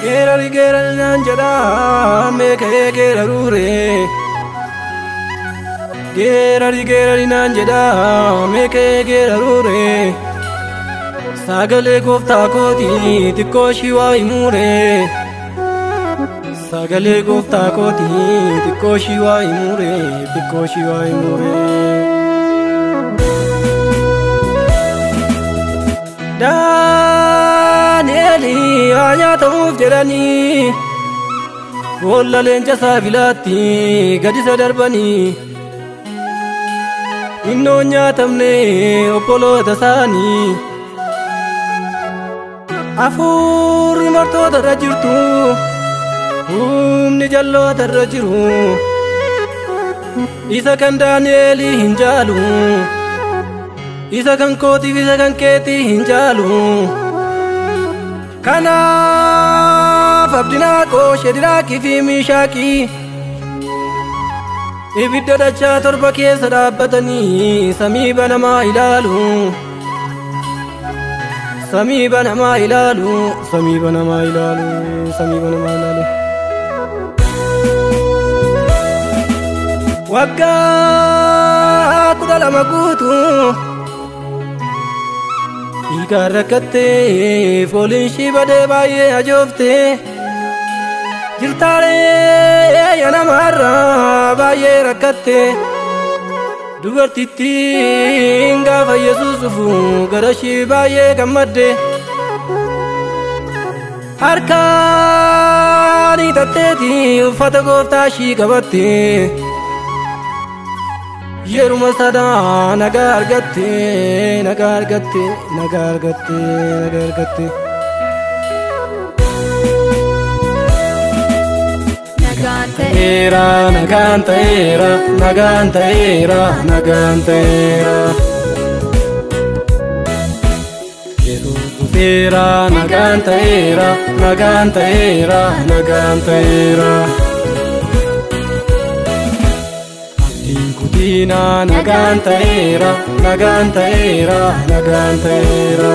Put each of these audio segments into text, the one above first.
Gerari nanjada meke gerarure. Gerari nanjada meke gerarure. Sagale gofta koti tikko shiwa imure. Sagale gofta koti tikko shiwa imure. Tikko shiwa imure. Danieli anya tauf jedhani bolla leenca saafilaatti gadi isa darbani innoo nyaatamne obboloota isaanii hafuurri martoota irra jirtu humni jalloota irra jiru isa kan Daani'eelii hin jaalu isa kan kootiif isa kan keetii hin jaalu kanaaf Abdinaaqoo Shediraaqii fi Miishaaqii ibidda dachaa torba keessa dhaabbatanii samii banamaa ilaalu samii banamaa ilaalu samii banamaa ilaalu samii banamaa ilaalu waggaa 12 guutuu Igar rakkatte fooliin shibadee baay'ee ajoofte jirtaalee yanamarra baay'ee rakkatte dubartittiin gaafa Yesuus dhufu gara ishii baay'ee gammadde harkaan hiixatteeti uffata gooftaa ishii qabatte yeruma sana nagaa argatte nagaa argatte nagaa argatte nagaa argatte nagaan ta'eera nagaan ta'eera nagaan ta'eera nagaan ta'eera yeroo dhufeera nagaan ta'eera nagaan ta'eera nagaan ta'eera Dina nagaan ta'eera nagaan ta'eera nagaan ta'eera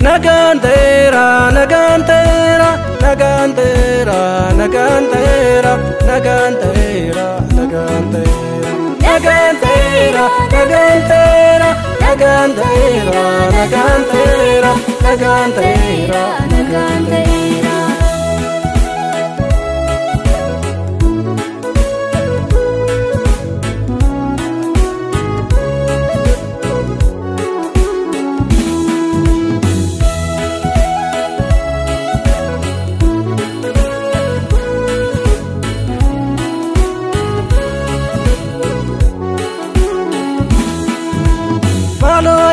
nagaan ta'eera nagaan ta'eera nagaan ta'eera nagaan ta'eera nagaan ta'eera nagaan ta'eera nagaan ta'eera nagaan ta'eera nagaan ta'eera nagaan ta'eera nagaan ta'eera nagaan ta'eera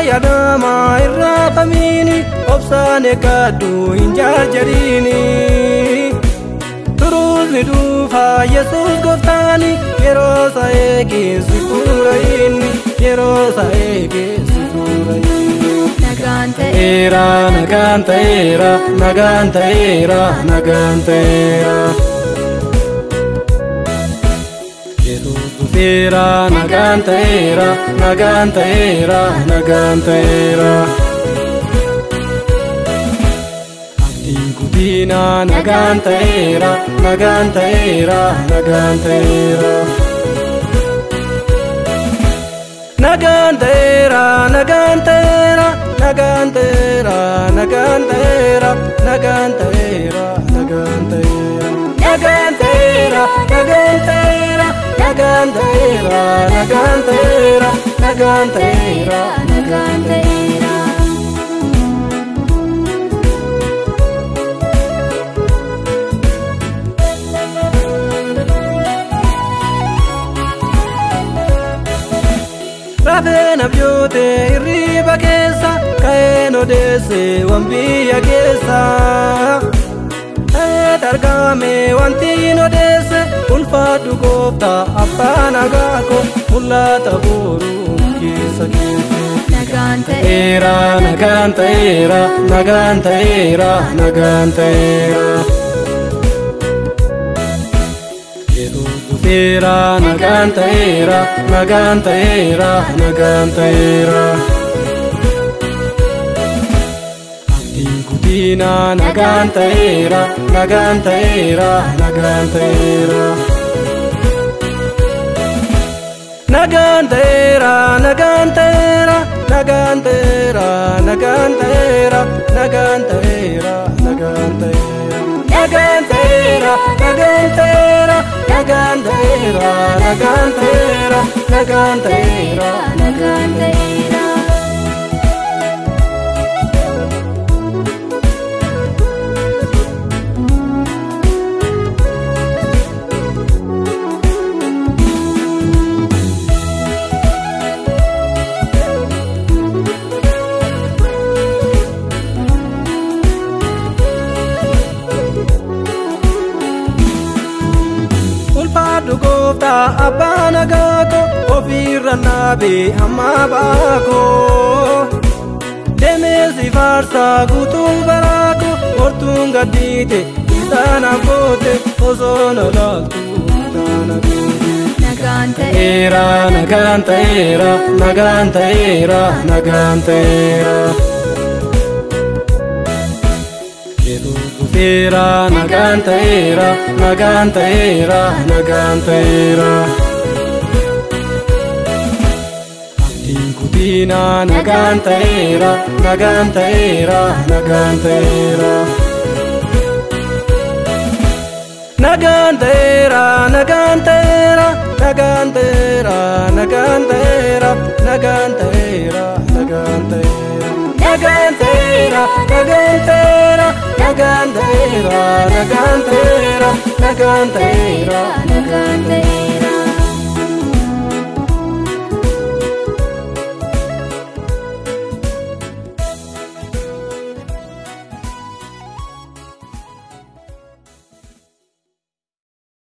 Yadama irrafamini obsane kaddu injarjarini turuni dufa Yesus goftani yerosa ege sifuraini yerosa ege sifuraini nagaan ta'eera nagaan ta'eera nagaan ta'eera nagaan ta'eera Era nagaan ta'eera nagaan ta'eera nagaan ta'eera abdiin kutina nagaan ta'eera nagaan ta'eera nagaan ta'eera nagaan ta'eera nagaan ta'eera nagaan ta'eera nagaan ta'eera nagaan ta'eera nagaan ta'eera nagaan ta'eera nagaan ta'eera nagaan ta'eera nagaan ta'eera nagaan ta'eera nagaan ta'eera Rafeen abjoote irriba keessa ka'een odeesse waan biyya keessa Targame wanti odeesse ulfaadhu gooftaa abbaan agaako mul'ata boru keessa keessa nagaan ta'eera nagaan ta'eera nagaan ta'eera nagaan ta'eera yeroo dhufeera nagaan ta'eera nagaan ta'eera nagaan ta'eera kutina nagantaera nagantaera nagantaera Nagantera, Nagantera, Nagantera, Nagantera, Nagantera, Nagantera, Nagantera, Nagantera, Nagantera, Nagantera, Nagantera, Nagantera. Dugota abana gago ofirra nabe amma bago demesi farsa gutu barako ortunga dite isana kote ozono laltu dana kote Nagantaera Nagantaera Nagantaera Nagantaera Nagantaera, Nagantaera, Nagantaera, Nagantaera Kutina Nagantaera, Nagantaera, Nagantaera Nagantaera, Nagantaera, Nagantaera, Nagantaera, Nagantaera, Nagantaera Nagantera, Nagantera, Nagantera, Nagantera, Nagantera, Nagantera.